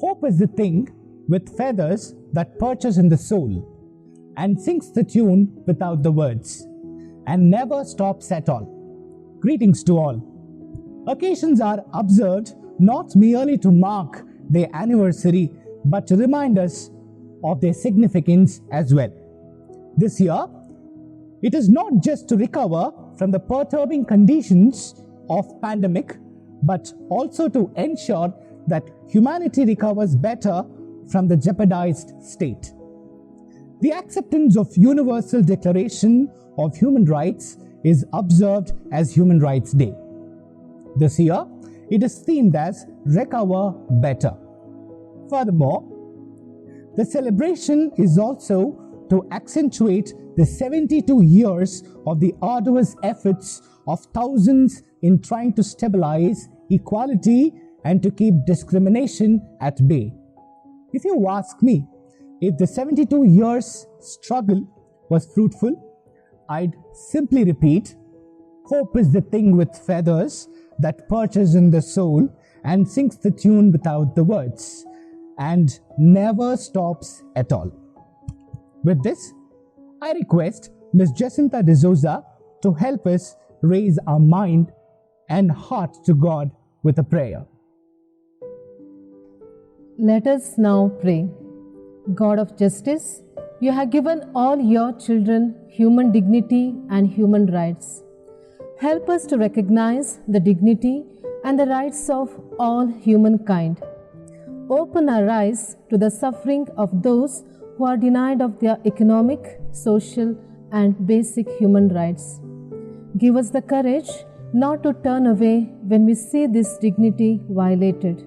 Hope is the thing with feathers that perches in the soul and sings the tune without the words and never stops at all. Greetings to all. Occasions are observed not merely to mark their anniversary but to remind us of their significance as well. This year, it is not just to recover from the perturbing conditions of pandemic, but also to ensure that humanity recovers better from the jeopardized state. The acceptance of Universal Declaration of Human Rights is observed as Human Rights Day. This year, it is themed as Recover Better. Furthermore, the celebration is also to accentuate the 72 years of the arduous efforts of thousands in trying to stabilize equality and to keep discrimination at bay. If you ask me, if the 72 years struggle was fruitful, I'd simply repeat, hope is the thing with feathers that perches in the soul and sings the tune without the words and never stops at all. With this, I request Ms. Jacinta D'Souza to help us raise our mind and heart to God with a prayer. Let us now pray. God of justice, you have given all your children human dignity and human rights. Help us to recognize the dignity and the rights of all humankind. Open our eyes to the suffering of those who are denied of their economic, social, and basic human rights. Give us the courage not to turn away when we see this dignity violated.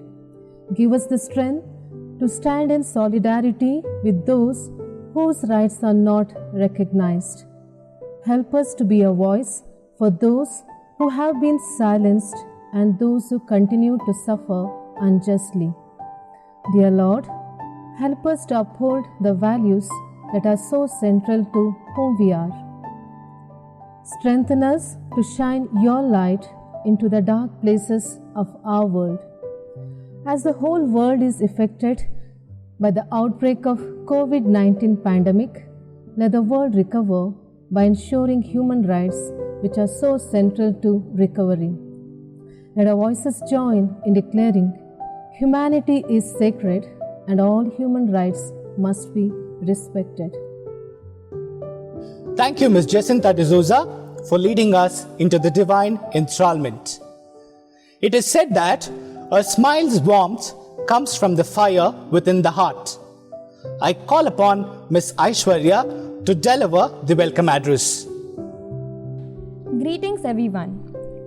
Give us the strength to stand in solidarity with those whose rights are not recognized. Help us to be a voice for those who have been silenced and those who continue to suffer unjustly. Dear Lord, help us to uphold the values that are so central to whom we are. Strengthen us to shine your light into the dark places of our world. As the whole world is affected by the outbreak of COVID-19 pandemic, let the world recover by ensuring human rights which are so central to recovery. Let our voices join in declaring humanity is sacred and all human rights must be respected. Thank you, Ms. Jacinta D'Souza, for leading us into the divine enthrallment. It is said that a smile's warmth comes from the fire within the heart. I call upon Ms. Aishwarya to deliver the welcome address. Greetings everyone.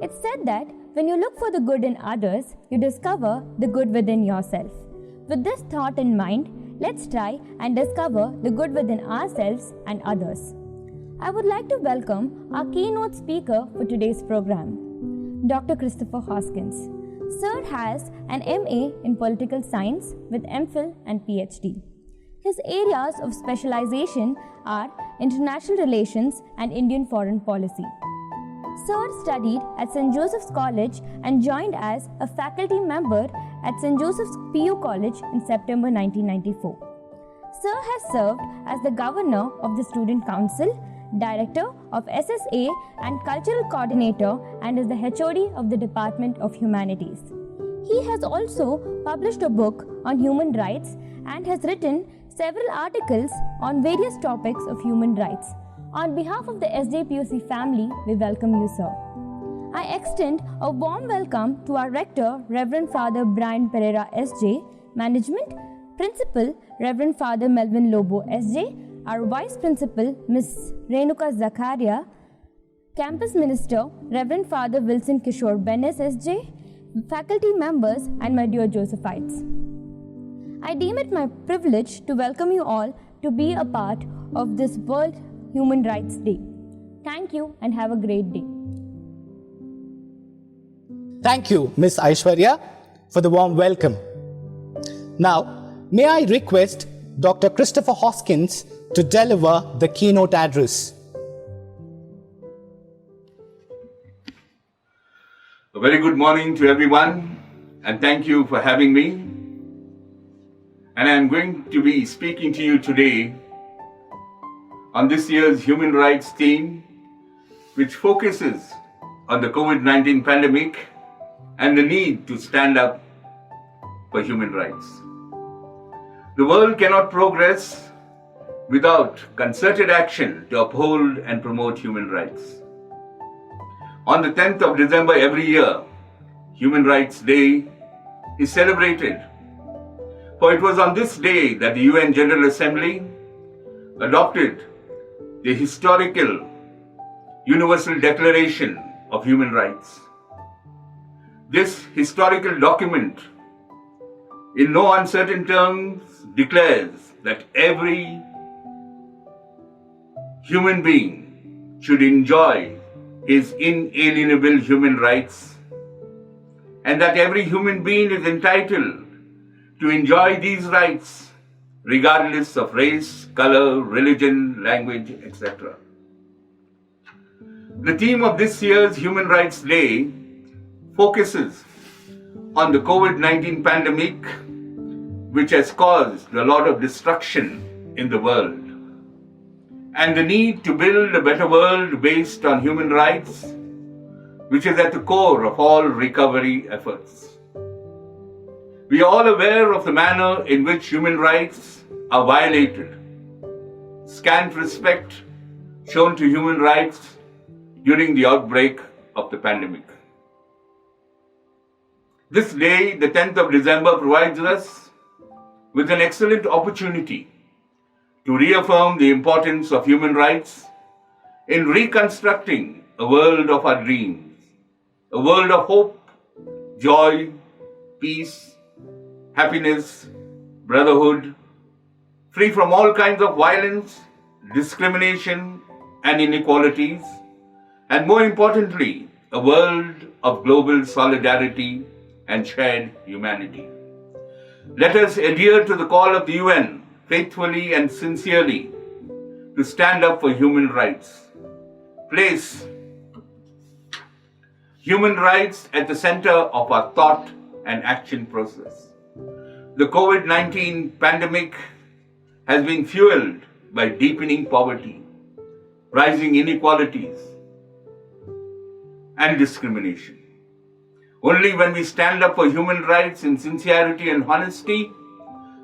It's said that when you look for the good in others, you discover the good within yourself. With this thought in mind, let's try and discover the good within ourselves and others. I would like to welcome our keynote speaker for today's program, Dr. Christopher Hoskins. Sir has an MA in Political Science with MPhil and PhD. His areas of specialization are International Relations and Indian Foreign Policy. Sir studied at St. Joseph's College and joined as a faculty member at St. Joseph's PU College in September 1994. Sir has served as the Governor of the Student Council, Director of SSA and Cultural Coordinator, and is the HOD of the Department of Humanities. He has also published a book on human rights and has written several articles on various topics of human rights. On behalf of the SJPUC family, we welcome you, sir. I extend a warm welcome to our Rector, Reverend Father Brian Pereira SJ, Management, Principal, Reverend Father Melvin Lobo SJ, our Vice Principal, Ms. Renuka Zakaria, Campus Minister, Reverend Father Wilson Kishore Benes SJ, faculty members, and my dear Josephites. I deem it my privilege to welcome you all to be a part of this World Human Rights Day. Thank you and have a great day. Thank you, Ms. Aishwarya, for the warm welcome. Now, may I request Dr. Christopher Hoskins to deliver the keynote address. A very good morning to everyone, and thank you for having me. and I'm going to be speaking to you today on this year's human rights theme, which focuses on the COVID-19 pandemic and the need to stand up for human rights. The world cannot progress without concerted action to uphold and promote human rights. On the 10th of December every year, Human Rights Day is celebrated. For it was on this day that the UN General Assembly adopted the historical Universal Declaration of Human Rights. This historical document, in no uncertain terms, declares that every human being should enjoy his inalienable human rights, and that every human being is entitled to enjoy these rights regardless of race, color, religion, language, etc. The theme of this year's Human Rights Day focuses on the COVID-19 pandemic, which has caused a lot of destruction in the world, and the need to build a better world based on human rights, which is at the core of all recovery efforts. We are all aware of the manner in which human rights are violated. Scant respect shown to human rights during the outbreak of the pandemic. This day, the 10th of December, provides us with an excellent opportunity to reaffirm the importance of human rights in reconstructing a world of our dreams, a world of hope, joy, peace, happiness, brotherhood, free from all kinds of violence, discrimination, and inequalities, and more importantly, a world of global solidarity and shared humanity. Let us adhere to the call of the UN faithfully and sincerely to stand up for human rights. Place human rights at the center of our thought and action process. The COVID-19 pandemic has been fueled by deepening poverty, rising inequalities, and discrimination. Only when we stand up for human rights in sincerity and honesty,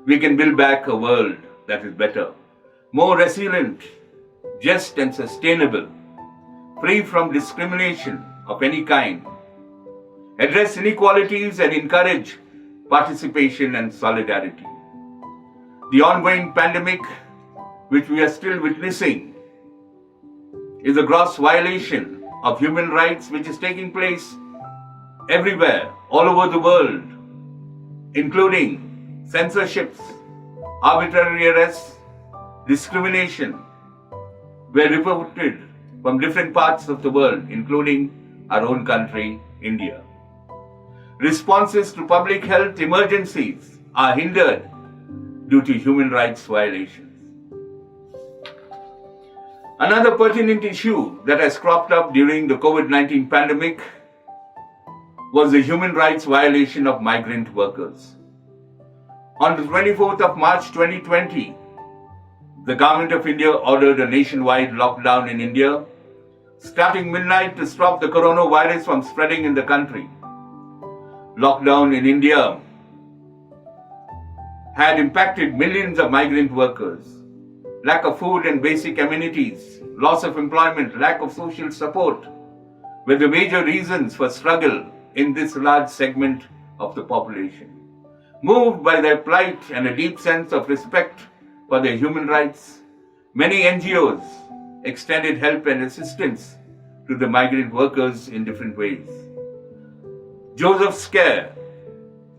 we can build back a world that is better, more resilient, just and sustainable, free from discrimination of any kind, address inequalities and encourage participation and solidarity. The ongoing pandemic, which we are still witnessing, is a gross violation of human rights which is taking place everywhere, all over the world, including censorships, arbitrary arrests, discrimination, were reported from different parts of the world, including our own country, India. Responses to public health emergencies are hindered due to human rights violations. Another pertinent issue that has cropped up during the COVID-19 pandemic was the human rights violation of migrant workers. On the 24th of March 2020, the Government of India ordered a nationwide lockdown in India, starting midnight to stop the coronavirus from spreading in the country. Lockdown in India had impacted millions of migrant workers. Lack of food and basic amenities, loss of employment, lack of social support were the major reasons for struggle in this large segment of the population. Moved by their plight and a deep sense of respect for their human rights, many NGOs extended help and assistance to the migrant workers in different ways. Joseph's Care,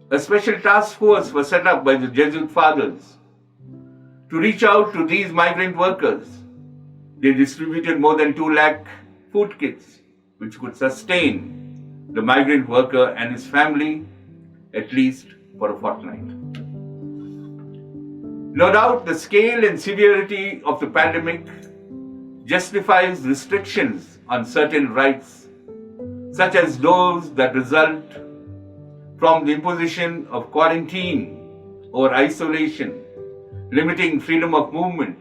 a special task force was set up by the Jesuit fathers to reach out to these migrant workers. They distributed more than 2 lakh food kits, which could sustain the migrant worker and his family at least for a fortnight. No doubt the scale and severity of the pandemic justifies restrictions on certain rights, such as those that result from the imposition of quarantine or isolation, limiting freedom of movement.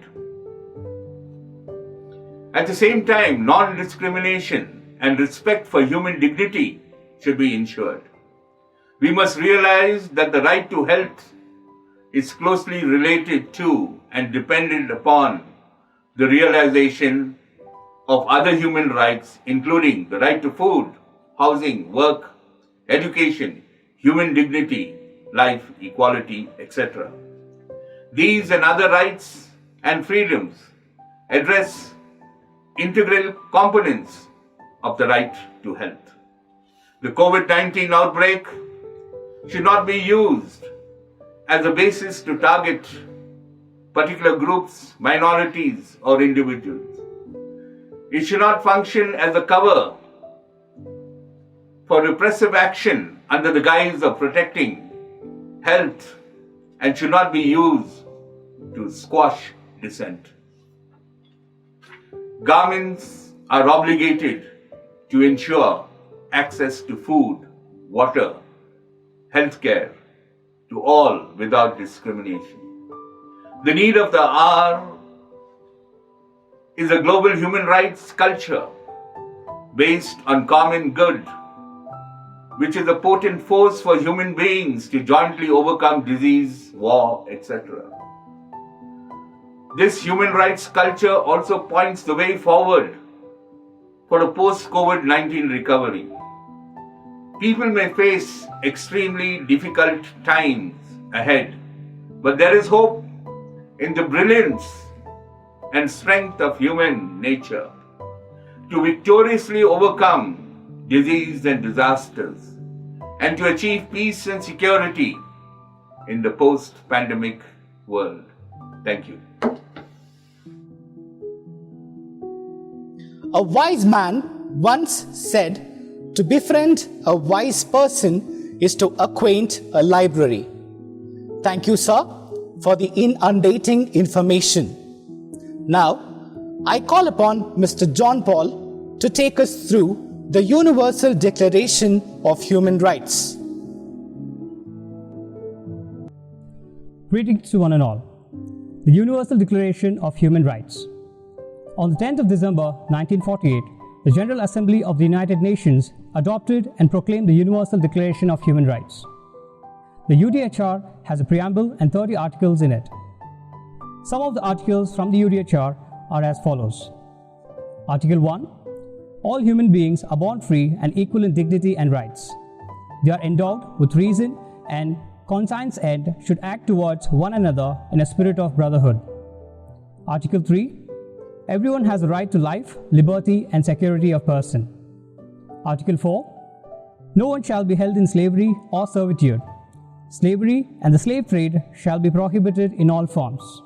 At the same time, non-discrimination and respect for human dignity should be ensured. We must realize that the right to health is closely related to and dependent upon the realization of other human rights, including the right to food, housing, work, education, human dignity, life, equality, etc. These and other rights and freedoms address integral components of the right to health. The COVID-19 outbreak should not be used as a basis to target particular groups, minorities, or individuals. It should not function as a cover for repressive action under the guise of protecting health and should not be used to squash dissent. Governments are obligated to ensure access to food, water, healthcare to all without discrimination. The need of the hour is a global human rights culture based on common good, which is a potent force for human beings to jointly overcome disease, war, etc. This human rights culture also points the way forward for a post-COVID-19 recovery. People may face extremely difficult times ahead, but there is hope in the brilliance and strength of human nature to victoriously overcome disease and disasters and to achieve peace and security in the post-pandemic world. Thank you. A wise man once said, "To befriend a wise person is to acquaint a library." Thank you, sir, for the inundating information. Now, I call upon Mr. John Paul to take us through the Universal Declaration of Human Rights. Greetings to one and all. The Universal Declaration of Human Rights. On the 10th of December 1948, the General Assembly of the United Nations adopted and proclaimed the Universal Declaration of Human Rights. The UDHR has a preamble and 30 articles in it. Some of the articles from the UDHR are as follows. Article 1. All human beings are born free and equal in dignity and rights. They are endowed with reason and conscience and should act towards one another in a spirit of brotherhood. Article 3. Everyone has a right to life, liberty, and security of person. Article 4. No one shall be held in slavery or servitude. Slavery and the slave trade shall be prohibited in all forms.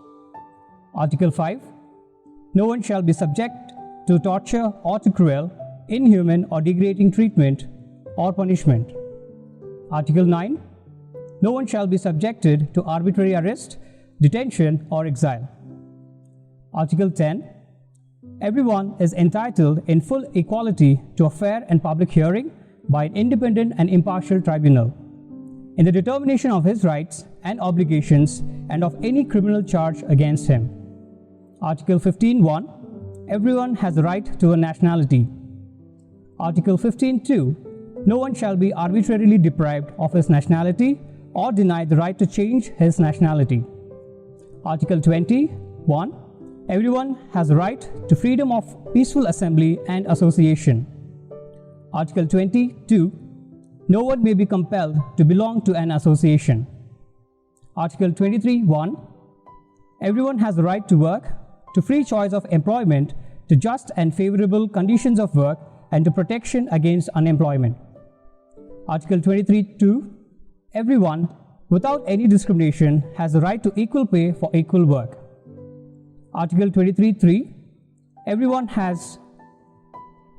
Article 5. No one shall be subject to torture or to cruel, inhuman, or degrading treatment or punishment. Article 9. No one shall be subjected to arbitrary arrest, detention, or exile. Article 10. Everyone is entitled in full equality to a fair and public hearing by an independent and impartial tribunal, in the determination of his rights and obligations and of any criminal charge against him. Article 15.1. Everyone has the right to a nationality. Article 15.2. No one shall be arbitrarily deprived of his nationality or denied the right to change his nationality. Article 20.1. Everyone has the right to freedom of peaceful assembly and association. Article 22. No one may be compelled to belong to an association. Article 23.1. Everyone has the right to work, to free choice of employment, to just and favorable conditions of work, and to protection against unemployment. Article 23.2. Everyone, without any discrimination, has the right to equal pay for equal work. Article 23.3. Everyone has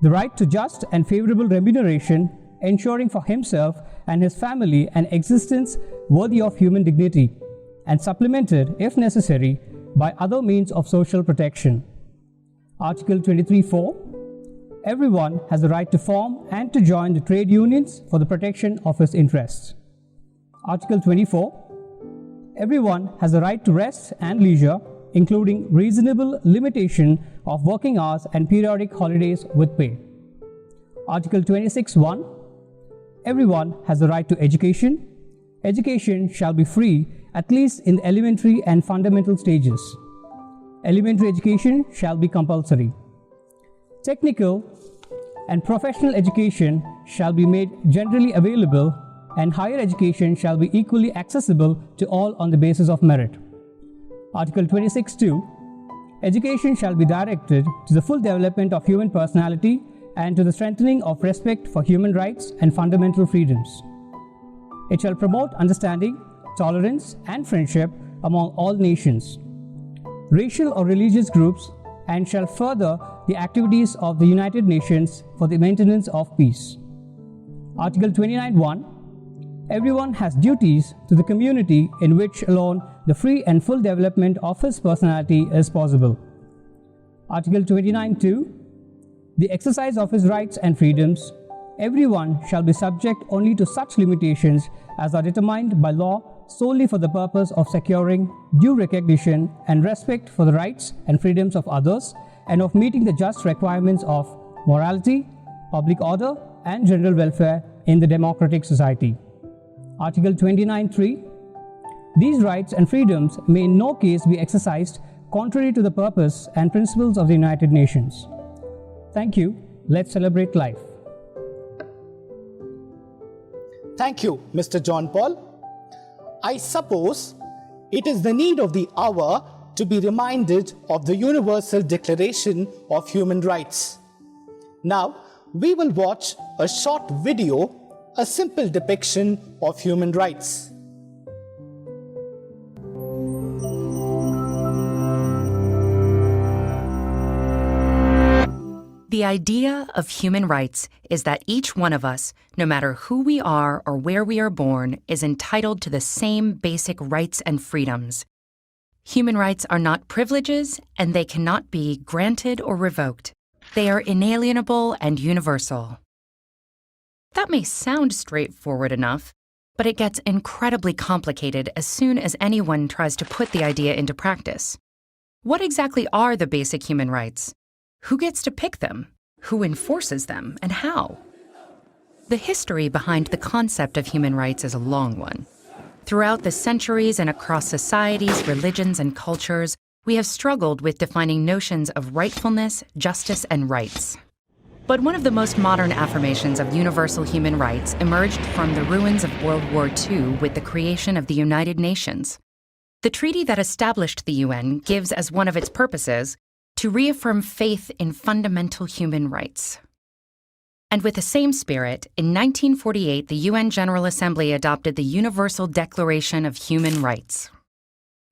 the right to just and favorable remuneration, ensuring for himself and his family an existence worthy of human dignity, and supplemented, if necessary, by other means of social protection. Article 23.4. Everyone has the right to form and to join the trade unions for the protection of his interests. Article 24. Everyone has the right to rest and leisure, including reasonable limitation of working hours and periodic holidays with pay. Article 26(1). Everyone has the right to education. Education shall be free, at least in the elementary and fundamental stages. Elementary education shall be compulsory. Technical and professional education shall be made generally available, and higher education shall be equally accessible to all on the basis of merit. Article 26(2). Education shall be directed to the full development of human personality and to the strengthening of respect for human rights and fundamental freedoms. It shall promote understanding, tolerance, and friendship among all nations, racial or religious groups, and shall further the activities of the United Nations for the maintenance of peace. Article 29(1). Everyone has duties to the community in which alone the free and full development of his personality is possible. Article 29(2). The exercise of his rights and freedoms. Everyone shall be subject only to such limitations as are determined by law solely for the purpose of securing due recognition and respect for the rights and freedoms of others and of meeting the just requirements of morality, public order, and general welfare in the democratic society. Article 29(3). These rights and freedoms may in no case be exercised contrary to the purpose and principles of the United Nations. Thank you. Let's celebrate life. Thank you, Mr. John Paul. I suppose it is the need of the hour to be reminded of the Universal Declaration of Human Rights. Now, we will watch a short video, a simple depiction of human rights. The idea of human rights is that each one of us, no matter who we are or where we are born, is entitled to the same basic rights and freedoms. Human rights are not privileges, and they cannot be granted or revoked. They are inalienable and universal. That may sound straightforward enough, but it gets incredibly complicated as soon as anyone tries to put the idea into practice. What exactly are the basic human rights? Who gets to pick them? Who enforces them, and how? The history behind the concept of human rights is a long one. Throughout the centuries and across societies, religions, and cultures, we have struggled with defining notions of rightfulness, justice, and rights. But one of the most modern affirmations of universal human rights emerged from the ruins of World War II with the creation of the United Nations. The treaty that established the UN gives as one of its purposes to reaffirm faith in fundamental human rights. And with the same spirit, in 1948, the UN General Assembly adopted the Universal Declaration of Human Rights.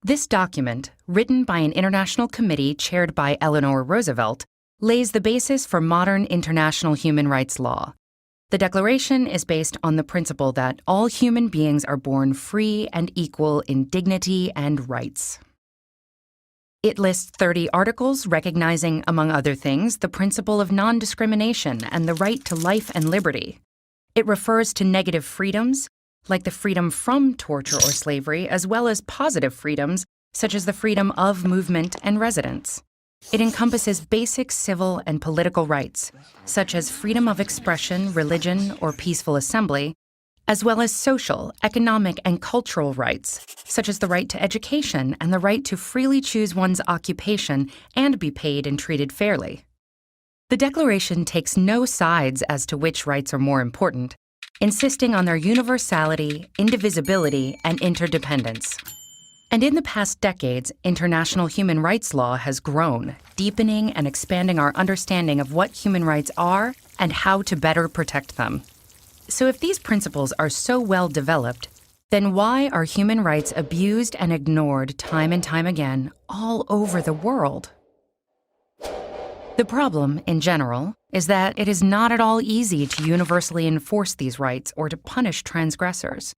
This document, written by an international committee chaired by Eleanor Roosevelt, lays the basis for modern international human rights law. The Declaration is based on the principle that all human beings are born free and equal in dignity and rights. It lists 30 articles recognizing, among other things, the principle of non-discrimination and the right to life and liberty. It refers to negative freedoms, like the freedom from torture or slavery, as well as positive freedoms, such as the freedom of movement and residence. It encompasses basic civil and political rights, such as freedom of expression, religion, or peaceful assembly, as well as social, economic, and cultural rights, such as the right to education and the right to freely choose one's occupation and be paid and treated fairly. The Declaration takes no sides as to which rights are more important, insisting on their universality, indivisibility, and interdependence. And in the past decades, international human rights law has grown, deepening and expanding our understanding of what human rights are and how to better protect them. So if these principles are so well developed, then why are human rights abused and ignored time and time again all over the world? The problem, in general, is that it is not at all easy to universally enforce these rights or to punish transgressors.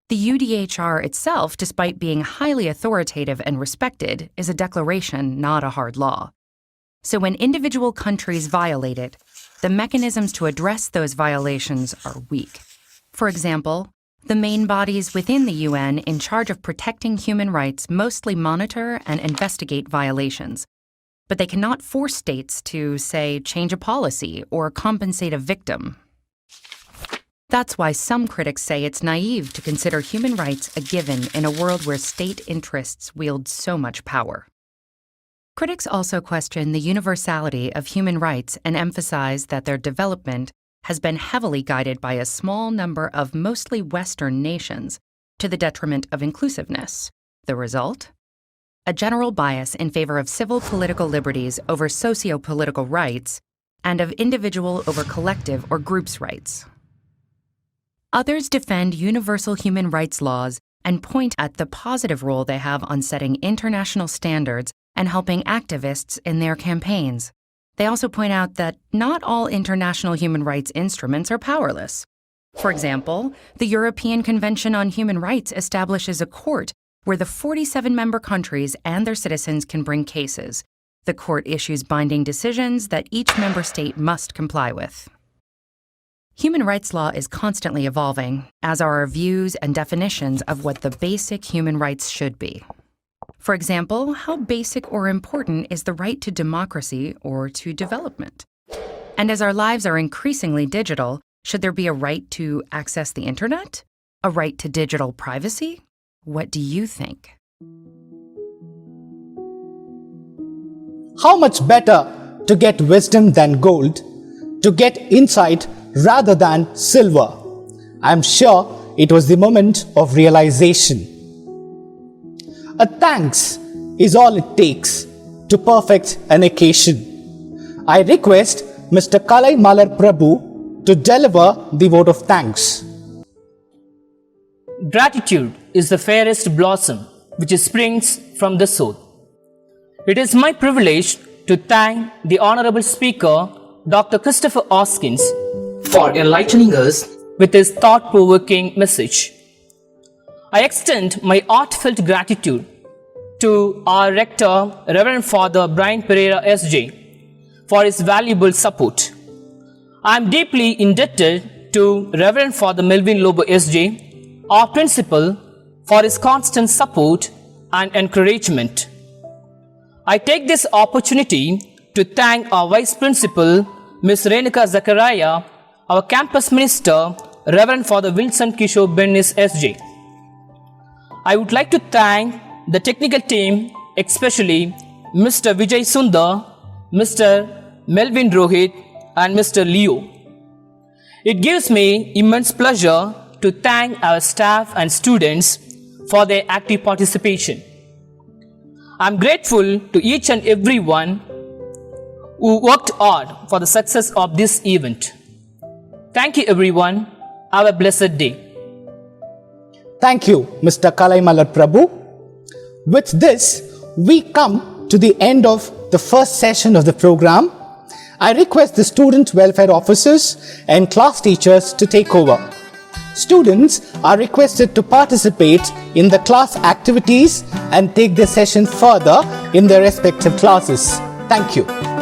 The UDHR itself, despite being highly authoritative and respected, is a declaration, not a hard law. So when individual countries violate it, the mechanisms to address those violations are weak. For example, The main bodies within the UN in charge of protecting human rights mostly monitor and investigate violations. But they cannot force states to, say, change a policy or compensate a victim. That's why some critics say it's naive to consider human rights a given in a world where state interests wield so much power. Critics also question the universality of human rights and emphasize that their development has been heavily guided by a small number of mostly Western nations, to the detriment of inclusiveness. The result? A general bias in favor of civil political liberties over socio-political rights, and of individual over collective or groups' rights. Others defend universal human rights laws and point at the positive role they have on setting international standards and helping activists in their campaigns. They also point out that not all international human rights instruments are powerless. For example, the European Convention on Human Rights establishes a court where the 47 member countries and their citizens can bring cases. The court issues binding decisions that each member state must comply with. Human rights law is constantly evolving, as are our views and definitions of what the basic human rights should be. For example, how basic or important is the right to democracy or to development? And as our lives are increasingly digital, should there be a right to access the internet? A right to digital privacy? What do you think? How much better to get wisdom than gold, to get insight rather than silver. I'm sure it was the moment of realization. A thanks is all it takes to perfect an occasion. I request Mr. Kalai Malar Prabhu to deliver the vote of thanks. Gratitude is the fairest blossom which springs from the soul. It is my privilege to thank the Honorable Speaker, Dr. Christopher Oskins, for enlightening us with his thought-provoking message. I extend my heartfelt gratitude to our Rector, Reverend Father Brian Pereira S.J., for his valuable support. I am deeply indebted to Reverend Father Melvin Lobo S.J., our Principal, for his constant support and encouragement. I take this opportunity to thank our Vice Principal, Ms. Renuka Zachariah, our Campus Minister, Reverend Father Wilson Kishore Bennis S.J. I would like to thank the technical team, especially Mr. Vijay Sundar, Mr. Melvin Rohit, and Mr. Leo. It gives me immense pleasure to thank our staff and students for their active participation. I am grateful to each and everyone who worked hard for the success of this event. Thank you everyone. Have a blessed day. Thank you, Mr. Kalai Malar Prabhu. With this, we come to the end of the first session of the program. I request the student welfare officers and class teachers to take over. Students are requested to participate in the class activities and take their session further in their respective classes. Thank you.